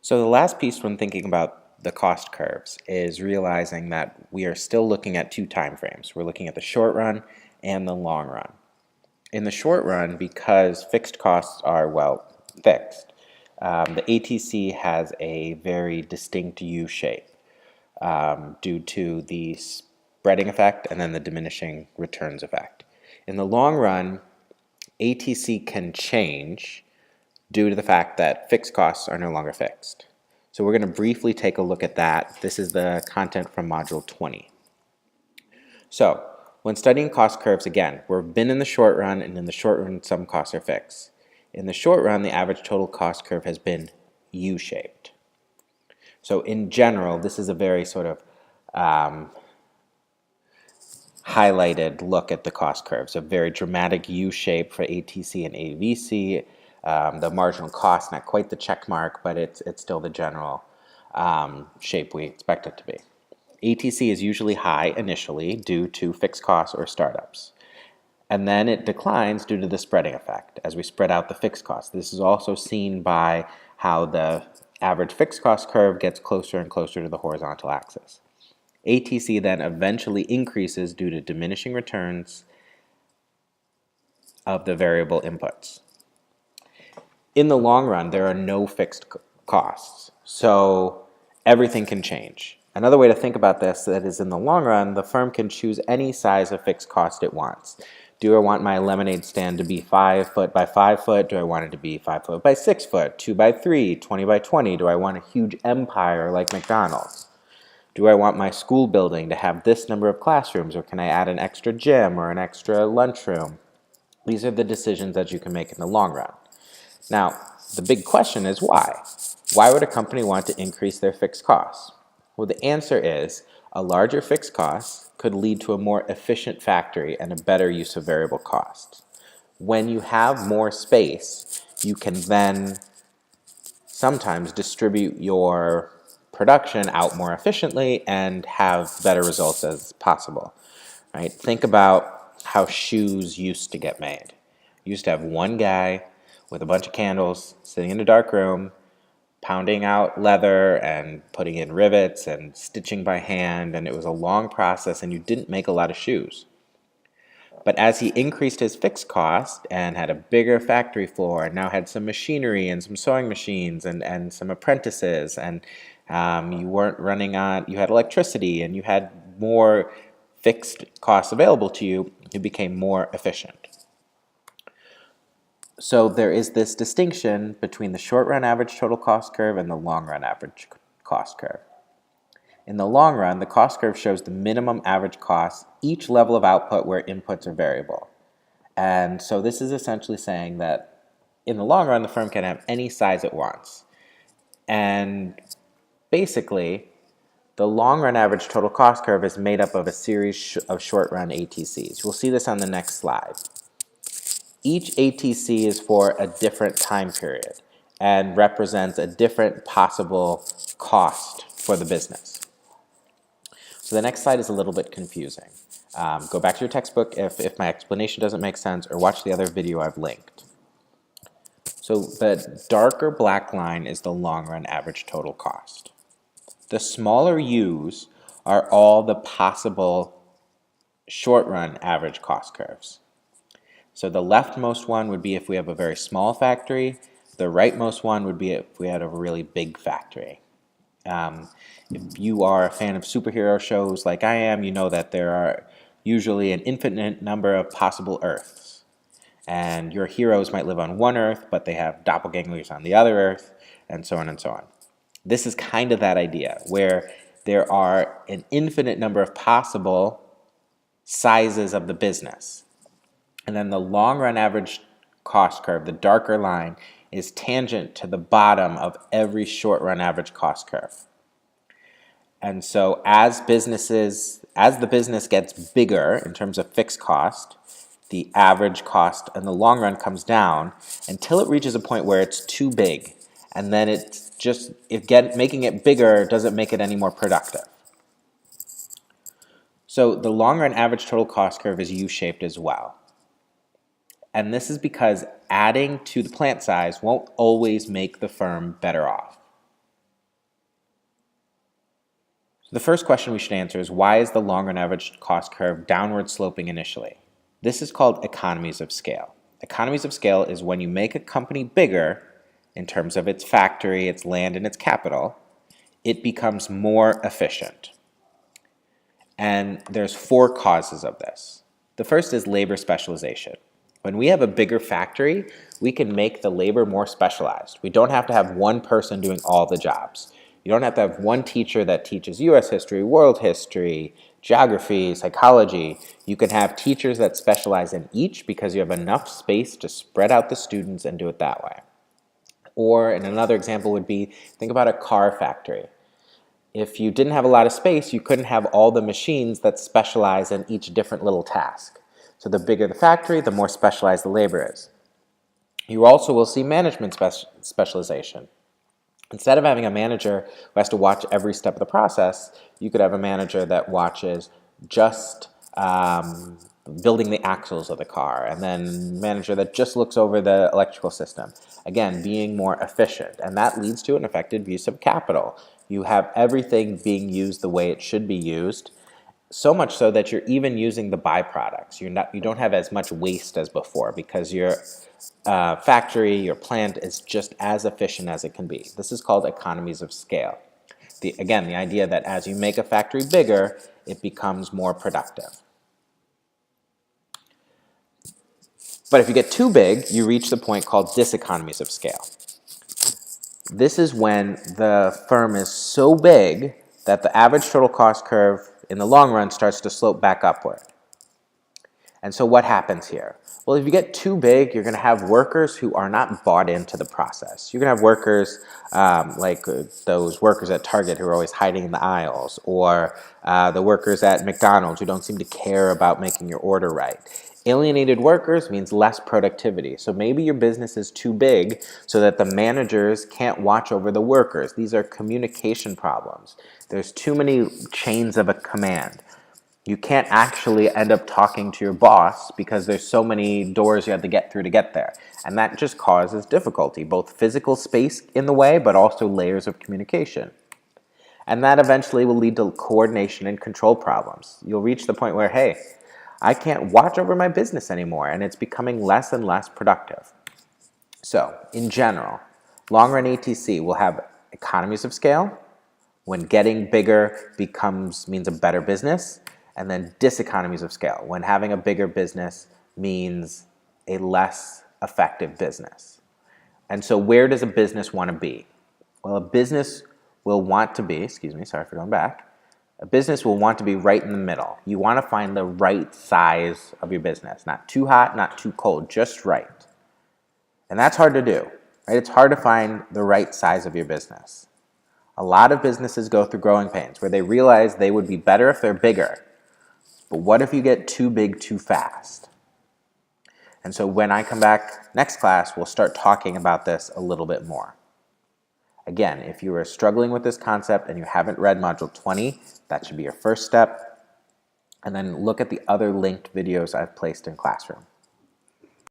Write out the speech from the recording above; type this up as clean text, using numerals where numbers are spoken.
So the last piece when thinking about the cost curves is realizing that we are still looking at two time frames. We're looking at the short run and the long run. In the short run, because fixed costs are, well, fixed, the ATC has a very distinct U shape due to the spreading effect and then the diminishing returns effect. In the long run, ATC can change due to the fact that fixed costs are no longer fixed. So we're going to briefly take a look at that. This is the content from Module 20. So when studying cost curves, again, we've been in the short run, and in the short run, some costs are fixed. In the short run, the average total cost curve has been U-shaped. So in general, this is a very sort of highlighted look at the cost curves, a very dramatic U shape for ATC and AVC. The marginal cost, not quite the check mark, but it's still the general shape we expect it to be. ATC is usually high initially due to fixed costs or startups. And then it declines due to the spreading effect as we spread out the fixed costs. This is also seen by how the average fixed cost curve gets closer and closer to the horizontal axis. ATC then eventually increases due to diminishing returns of the variable inputs. In the long run, there are no fixed costs, so everything can change. Another way to think about this is in the long run, the firm can choose any size of fixed cost it wants. Do I want my lemonade stand to be 5 foot by 5 foot? Do I want it to be 5 foot by 6 foot, 2 by 3, 20 by 20? Do I want a huge empire like McDonald's? Do I want my school building to have this number of classrooms, or can I add an extra gym or an extra lunchroom? These are the decisions that you can make in the long run. Now, the big question is why? Why would a company want to increase their fixed costs? Well, the answer is a larger fixed cost could lead to a more efficient factory and a better use of variable costs. When you have more space, you can then sometimes distribute your production out more efficiently and have better results as possible. Right? Think about how shoes used to get made. You used to have one guy with a bunch of candles sitting in a dark room, pounding out leather and putting in rivets and stitching by hand, and it was a long process, and you didn't make a lot of shoes. But as he increased his fixed cost and had a bigger factory floor and now had some machinery and some sewing machines and some apprentices, and you weren't running on, you had electricity and you had more fixed costs available to you, you became more efficient. So there is this distinction between the short-run average total cost curve and the long-run average cost curve. In the long run, the cost curve shows the minimum average cost each level of output where inputs are variable. And so this is essentially saying that in the long run, the firm can have any size it wants. And basically, the long-run average total cost curve is made up of a series of short-run ATCs. We'll see this on the next slide. Each ATC is for a different time period and represents a different possible cost for the business. So the next slide is a little bit confusing. Go back to your textbook if my explanation doesn't make sense, or watch the other video I've linked. So the darker black line is the long-run average total cost. The smaller U's are all the possible short-run average cost curves. So the leftmost one would be if we have a very small factory. The rightmost one would be if we had a really big factory. If you are a fan of superhero shows like I am, you know that there are usually an infinite number of possible Earths. And your heroes might live on one Earth, but they have doppelgangers on the other Earth, and so on and so on. This is kind of that idea, where there are an infinite number of possible sizes of the business. And then the long-run average cost curve, the darker line, is tangent to the bottom of every short-run average cost curve. And so as the business gets bigger in terms of fixed cost, the average cost in the long run comes down until it reaches a point where it's too big. And then making it bigger doesn't make it any more productive. So the long-run average total cost curve is U-shaped as well. And this is because adding to the plant size won't always make the firm better off. The first question we should answer is, why is the long-run average cost curve downward sloping initially? This is called economies of scale. Economies of scale is when you make a company bigger in terms of its factory, its land, and its capital, it becomes more efficient. And there's 4 causes of this. The first is labor specialization. When we have a bigger factory, we can make the labor more specialized. We don't have to have one person doing all the jobs. You don't have to have one teacher that teaches US history, world history, geography, psychology. You can have teachers that specialize in each because you have enough space to spread out the students and do it that way. Or, and another example would be, think about a car factory. If you didn't have a lot of space, you couldn't have all the machines that specialize in each different little task. So the bigger the factory, the more specialized the labor is. You also will see management specialization. Instead of having a manager who has to watch every step of the process, you could have a manager that watches just building the axles of the car, and then a manager that just looks over the electrical system. Again, being more efficient, and that leads to an effective use of capital. You have everything being used the way it should be used, so much so that you're even using the byproducts. You don't have as much waste as before because your factory, your plant is just as efficient as it can be. This is called economies of scale. Again, the idea that as you make a factory bigger, it becomes more productive. But if you get too big, you reach the point called diseconomies of scale. This is when the firm is so big that the average total cost curve in the long run starts to slope back upward. And so what happens here? Well, if you get too big, you're going to have workers who are not bought into the process. You're going to have workers like those workers at Target who are always hiding in the aisles, or the workers at McDonald's who don't seem to care about making your order right. Alienated workers means less productivity. So maybe your business is too big so that the managers can't watch over the workers. These are communication problems. There's too many chains of a command. You can't actually end up talking to your boss because there's so many doors you have to get through to get there. And that just causes difficulty, both physical space in the way, but also layers of communication. And that eventually will lead to coordination and control problems. You'll reach the point where, hey, I can't watch over my business anymore, and it's becoming less and less productive. So, in general, long-run ATC will have economies of scale, when getting bigger means a better business, and then diseconomies of scale, when having a bigger business means a less effective business. And so where does a business want to be? Well, a business will want to be, sorry for going back, a business will want to be right in the middle. You want to find the right size of your business, not too hot, not too cold, just right. And that's hard to do, right? It's hard to find the right size of your business. A lot of businesses go through growing pains where they realize they would be better if they're bigger. But what if you get too big too fast? And so when I come back next class, we'll start talking about this a little bit more. Again, if you are struggling with this concept and you haven't read Module 20, that should be your first step. And then look at the other linked videos I've placed in Classroom.